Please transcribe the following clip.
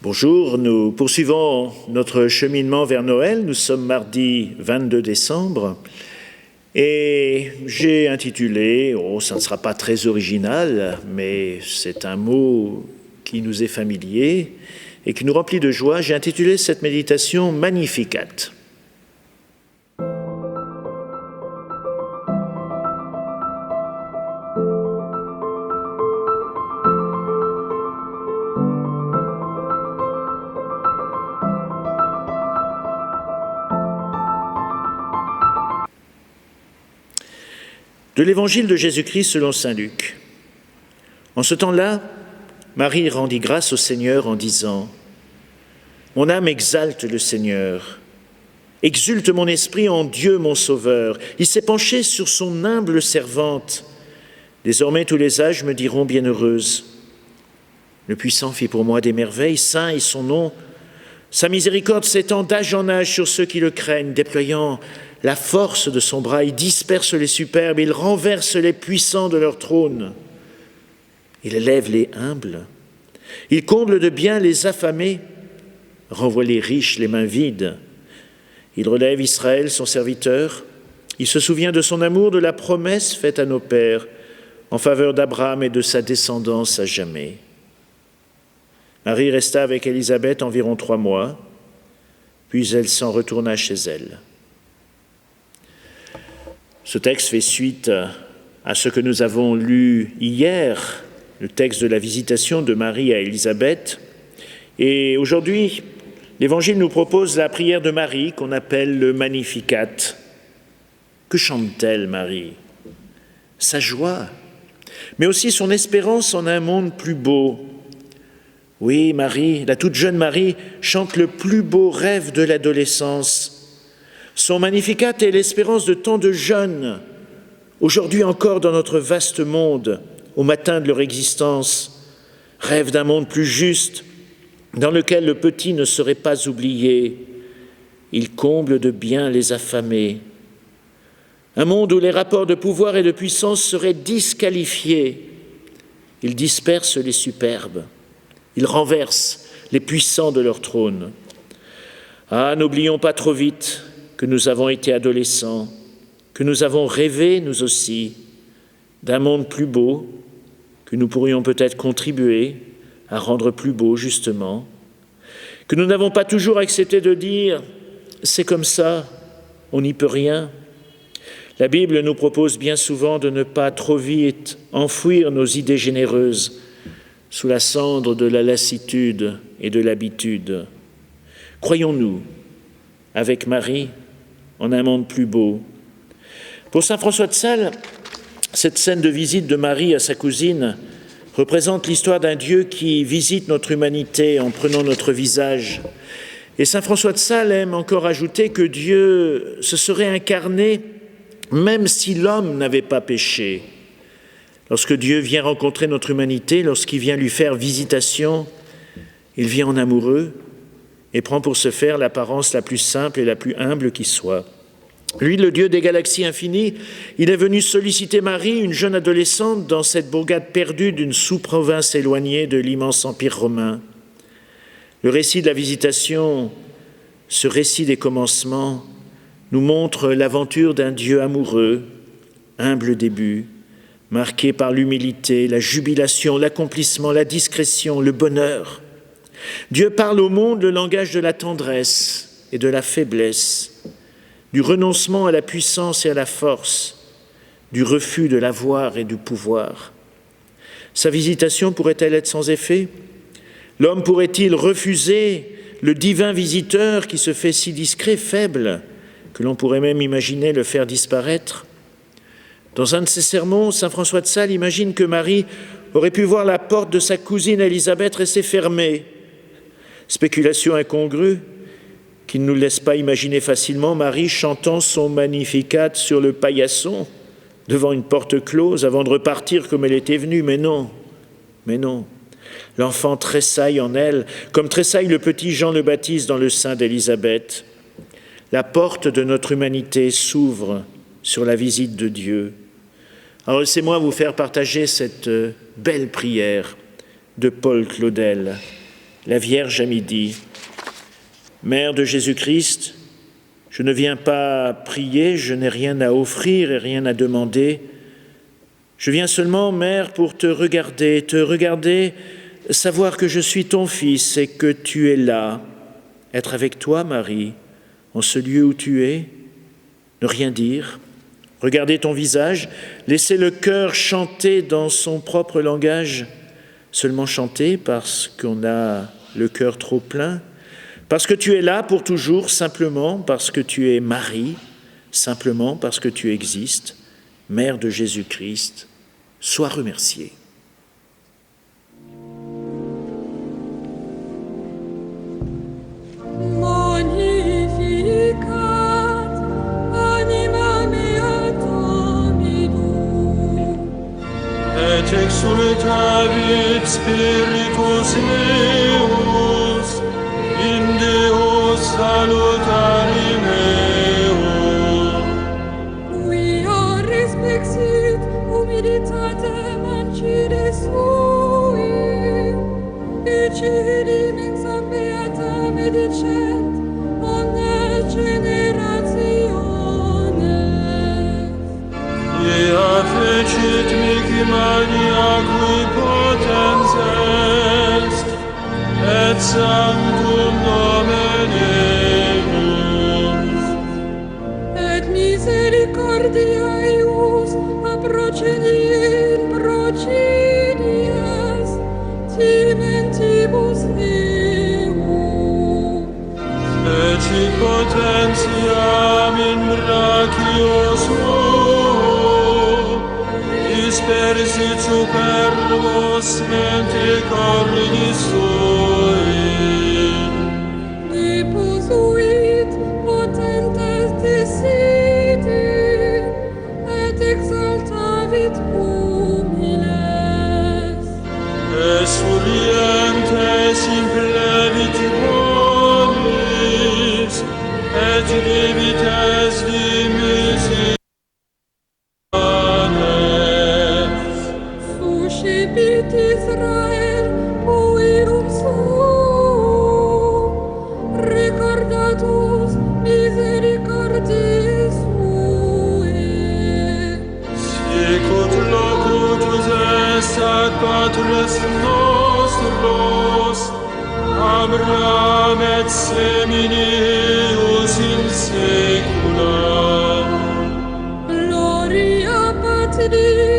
Bonjour, nous poursuivons notre cheminement vers Noël. Nous sommes mardi 22 décembre et j'ai intitulé, ça ne sera pas très original, mais c'est un mot qui nous est familier et qui nous remplit de joie. J'ai intitulé cette méditation Magnificat. De l'évangile de Jésus-Christ selon saint Luc. En ce temps-là, Marie rendit grâce au Seigneur en disant : « Mon âme exalte le Seigneur, exulte mon esprit en Dieu mon Sauveur. Il s'est penché sur son humble servante. Désormais tous les âges me diront bienheureuse. Le Puissant fit pour moi des merveilles, saint est son nom. Sa miséricorde s'étend d'âge en âge sur ceux qui le craignent, déployant la force de son bras, il disperse les superbes, il renverse les puissants de leur trône. Il élève les humbles, il comble de bien les affamés, renvoie les riches les mains vides. Il relève Israël, son serviteur, il se souvient de son amour, de la promesse faite à nos pères, en faveur d'Abraham et de sa descendance à jamais. » Marie resta avec Élisabeth environ 3 mois, puis elle s'en retourna chez elle. Ce texte fait suite à ce que nous avons lu hier, le texte de la visitation de Marie à Élisabeth. Et aujourd'hui, l'Évangile nous propose la prière de Marie qu'on appelle le Magnificat. Que chante-t-elle, Marie ? Sa joie, mais aussi son espérance en un monde plus beau. Oui, Marie, la toute jeune Marie, chante le plus beau rêve de l'adolescence. Son Magnificat est l'espérance de tant de jeunes, aujourd'hui encore dans notre vaste monde, au matin de leur existence, rêve d'un monde plus juste, dans lequel le petit ne serait pas oublié. Il comble de bien les affamés. Un monde où les rapports de pouvoir et de puissance seraient disqualifiés. Il disperse les superbes. Il renverse les puissants de leur trône. Ah, n'oublions pas trop vite que nous avons été adolescents, que nous avons rêvé, nous aussi, d'un monde plus beau, que nous pourrions peut-être contribuer à rendre plus beau, justement, que nous n'avons pas toujours accepté de dire « c'est comme ça, on n'y peut rien ». La Bible nous propose bien souvent de ne pas trop vite enfouir nos idées généreuses sous la cendre de la lassitude et de l'habitude. Croyons-nous, avec Marie, en un monde plus beau. Pour saint François de Sales, cette scène de visite de Marie à sa cousine représente l'histoire d'un Dieu qui visite notre humanité en prenant notre visage. Et saint François de Sales aime encore ajouter que Dieu se serait incarné même si l'homme n'avait pas péché. Lorsque Dieu vient rencontrer notre humanité, lorsqu'il vient lui faire visitation, il vient en amoureux et prend pour ce faire l'apparence la plus simple et la plus humble qui soit. Lui, le Dieu des galaxies infinies, il est venu solliciter Marie, une jeune adolescente, dans cette bourgade perdue d'une sous-province éloignée de l'immense empire romain. Le récit de la visitation, ce récit des commencements, nous montre l'aventure d'un Dieu amoureux, humble début, marqué par l'humilité, la jubilation, l'accomplissement, la discrétion, le bonheur. Dieu parle au monde le langage de la tendresse et de la faiblesse, du renoncement à la puissance et à la force, du refus de l'avoir et du pouvoir. Sa visitation pourrait-elle être sans effet ? L'homme pourrait-il refuser le divin visiteur qui se fait si discret, faible, que l'on pourrait même imaginer le faire disparaître ? Dans un de ses sermons, saint François de Sales imagine que Marie aurait pu voir la porte de sa cousine Élisabeth rester fermée. Spéculation incongrue qui ne nous laisse pas imaginer facilement Marie chantant son Magnificat sur le paillasson devant une porte close avant de repartir comme elle était venue. Mais non. L'enfant tressaille en elle, comme tressaille le petit Jean le Baptiste dans le sein d'Élisabeth. La porte de notre humanité s'ouvre sur la visite de Dieu. Alors laissez-moi vous faire partager cette belle prière de Paul Claudel. la Vierge à midi. Mère de Jésus-Christ, je ne viens pas prier, je n'ai rien à offrir et rien à demander. Je viens seulement, Mère, pour te regarder, savoir que je suis ton fils et que tu es là, être avec toi, Marie, en ce lieu où tu es, ne rien dire, regarder ton visage, laisser le cœur chanter dans son propre langage, seulement chanter parce qu'on a le cœur trop plein, parce que tu es là pour toujours, simplement parce que tu es Marie, simplement parce que tu existes, Mère de Jésus-Christ, sois remerciée. Et exultavit Spiritus meus, in Deo salutari meo. Quia respexit humilitatem ancide sui, ecidi mensam beata medicet omnes generationes. Ea fecit mihi maniacui potens est, et sanctum nomen eius. Et misericordia eius a procedit procedias timentibus eius. Fecit potentiam in brachio suo, dispersit superbos mente cordis sui. Deposuit potentes desiti, et exaltavit humiles. Esurientes implevit vobis, et levites dimisit. Suscipit Israel puerum suum, recordatus misericordiae suae. Sicut locutus est ad patres nostros, Abraham et semini eius in saecula. Gloria Patri